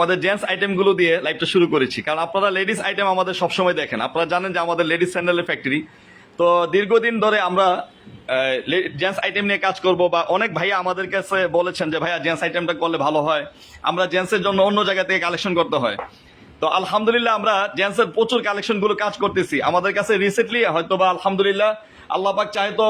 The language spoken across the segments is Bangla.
আমাদের জেন্টস আইটেমগুলো দিয়ে লাইভটা শুরু করেছি, কারণ আপনারা লেডিস আইটেম আমাদের সবসময় দেখেন। আপনারা জানেন যে আমাদের লেডিস স্যান্ডেলের ফ্যাক্টরি। তো দীর্ঘদিন ধরে আমরা জেন্টস আইটেম নিয়ে কাজ করব, বা অনেক ভাইয়া আমাদের কাছে বলেছেন যে ভাইয়া জেন্টস আইটেমটা করলে ভালো হয়, আমরা জেন্টসের জন্য অন্য জায়গা থেকে কালেকশন করতে হয়। তো আলহামদুলিল্লাহ আমরা জেন্টসের প্রচুর কালেকশনগুলো কাজ করতেছি। আমাদের কাছে রিসেন্টলি হয়তো বা আলহামদুলিল্লাহ আল্লাহ পাক চাহে তো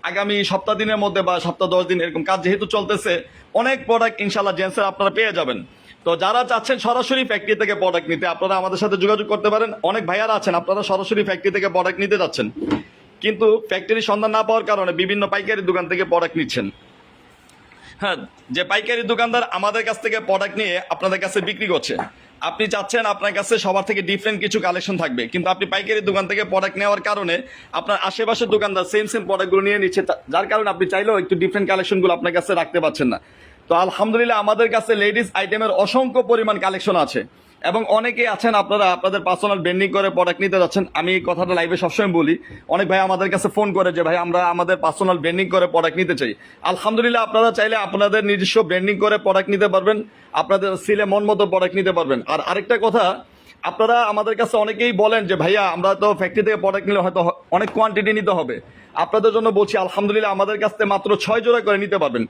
আগামী সপ্তাহ দিনের মধ্যে বা সপ্তাহ 10 দিন এরকম কাজ যেহেতু চলতেছে, অনেক প্রোডাক্ট ইনশাল্লাহ জেন্টসের আপনারা পেয়ে যাবেন। তো যারা চাচ্ছেন সরাসরি ফ্যাক্টরি থেকে প্রোডাক্ট নিতে, আপনারা আমাদের সাথে যোগাযোগ করতে পারেন। অনেক ভাইয়ারা আছেন আপনারা সরাসরি ফ্যাক্টরি থেকে প্রোডাক্ট নিতে যাচ্ছেন, কিন্তু ফ্যাক্টরির সন্ধান না পাওয়ার কারণে বিভিন্ন পাইকারি দোকান থেকে প্রোডাক্ট নিচ্ছেন। হ্যাঁ, যে পাইকারি দোকানদার আমাদের কাছ থেকে প্রোডাক্ট নিয়ে আপনাদের কাছে বিক্রি করছে, আপনি চাচ্ছেন আপনার কাছে সবার থেকে ডিফারেন্ট কিছু কালেকশন থাকবে, কিন্তু আপনি পাইকারি দোকান থেকে প্রোডাক্ট নেওয়ার কারণে আপনার আশেপাশের দোকানদার সেম প্রোডাক্টগুলো নিয়ে নিচ্ছে, যার কারণে আপনি চাইলেও একটু ডিফারেন্ট কালেকশনগুলো আপনার কাছে রাখতে পারছেন না। তো আলহামদুলিল্লাহ আমাদের কাছে লেডিস আইটেমের অসংখ্য পরিমাণ কালেকশন আছে, এবং অনেকেই আছেন আপনারা আপনাদের পার্সোনাল ব্র্যান্ডিং করে প্রোডাক্ট নিতে যাচ্ছেন। আমি এই কথাটা লাইভে সবসময় বলি, অনেক ভাই আমাদের কাছে ফোন করে যে ভাই আমরা আমাদের পার্সোনাল ব্র্যান্ডিং করে প্রোডাক্ট নিতে চাই। আলহামদুলিল্লাহ আপনারা চাইলে আপনাদের নিজস্ব ব্র্যান্ডিং করে প্রোডাক্ট নিতে পারবেন, আপনাদের সিলে মন মতো প্রোডাক্ট নিতে পারবেন। আর আরেকটা কথা, আপনারা আমাদের কাছে অনেকেই বলেন যে ভাইয়া আমরা তো ফ্যাক্টরি থেকে প্রোডাক্ট নিলে হয়তো অনেক কোয়ান্টিটি নিতে হবে। আপনাদের জন্য বলছি আলহামদুলিল্লাহ আমাদের কাছ থেকে মাত্র 6 জোড়া করে নিতে পারবেন।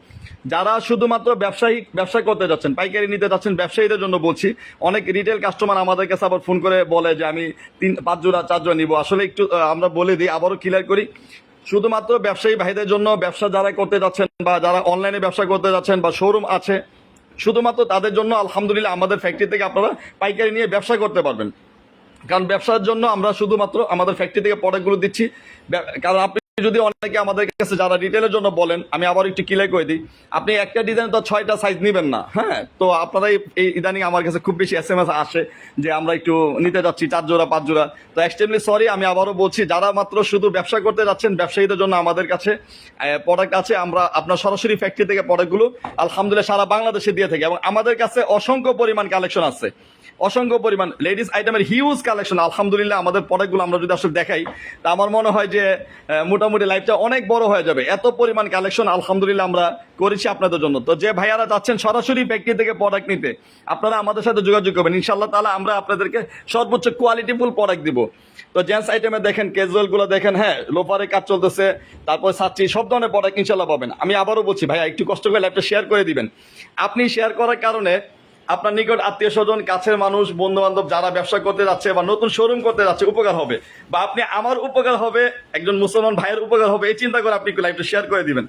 যারা শুধুমাত্র ব্যবসা করতে যাচ্ছেন, পাইকারি নিতে যাচ্ছেন, ব্যবসায়ীদের জন্য বলছি। অনেক রিটেল কাস্টমার আমাদের কাছে আবার ফোন করে বলে যে আমি 5 জোড়া 4 জোড়া নিবো। আসলে একটু আমরা বলে দিই, আবারও ক্লিয়ার করি, শুধুমাত্র ব্যবসায়ী ভাইদের জন্য, ব্যবসা যারা করতে যাচ্ছেন বা যারা অনলাইনে ব্যবসা করতে যাচ্ছেন বা শোরুম আছে, শুধুমাত্র তাদের জন্য আলহামদুলিল্লাহ আমাদের ফ্যাক্টরি থেকে আপনারা পাইকারি নিয়ে ব্যবসা করতে পারবেন। কারণ ব্যবসার জন্য আমরা শুধুমাত্র আমাদের ফ্যাক্টরি থেকে প্রোডাক্টগুলো দিচ্ছি। কারণ আপনি যদি অনেকে আমাদের কাছে যারা রিটেলের জন্য বলেন, আমি আবার একটু ক্লিয়ার করে দিই, আপনি একটা ডিজাইন তো 6টা সাইজ নেবেন না। হ্যাঁ, তো আপনারা এই ইদানিং আমার কাছে খুব বেশি SMS আসে যে আমরা একটু নিতে যাচ্ছি 4 জোড়া 5 জোড়া। তো এক্সট্রিমলি সরি, আমি আবারও বলছি, যারা মাত্র শুধু ব্যবসা করতে যাচ্ছেন, ব্যবসায়ীদের জন্য আমাদের কাছে প্রোডাক্ট আছে। আমরা আপনার সরাসরি ফ্যাক্টরি থেকে প্রোডাক্টগুলো আলহামদুলিল্লাহ সারা বাংলাদেশে দিয়ে থাকি, এবং আমাদের কাছে অসংখ্য পরিমাণ কালেকশন আছে, অসংখ্য পরিমাণ লেডিস আইটেমের হিউজ কালেকশন। আলহামদুলিল্লাহ আমাদের প্রোডাক্টগুলো আমরা যদি আসলে দেখাই, তা আমার মনে হয় যে মোটামুটি লাইফটা অনেক বড় হয়ে যাবে। এত পরিমাণ কালেকশন আলহামদুলিল্লাহ আমরা করেছি আপনাদের জন্য। তো যে ভাইয়ারা যাচ্ছেন সরাসরি ফ্যাক্টরি থেকে প্রোডাক্ট নিতে, আপনারা আমাদের সাথে যোগাযোগ করবেন। ইনশাআল্লাহ তাআলা আমরা আপনাদেরকে সর্বোচ্চ কোয়ালিটিফুল প্রোডাক্ট দিব। তো জেন্টস আইটেমে দেখেন, ক্যাজুয়ালগুলো দেখেন, হ্যাঁ লোফারের কাজ চলতেছে, তারপর সাচ্চি, সব ধরনের প্রোডাক্ট ইনশাআল্লাহ পাবেন। আমি আবারও বলছি ভাইয়া একটু কষ্ট করে লাইভটা শেয়ার করে দিবেন। আপনি শেয়ার করার কারণে আপনার নিকট আত্মীয় স্বজন, কাছের মানুষ, বন্ধু বান্ধব যারা ব্যবসা করতে যাচ্ছে বা নতুন শোরুম করতে যাচ্ছে উপকার হবে, বা আপনি আমার উপকার হবে, একজন মুসলমান ভাইয়ের উপকার হবে, এই চিন্তা করে আপনি লাইভটা শেয়ার করে দিবেন।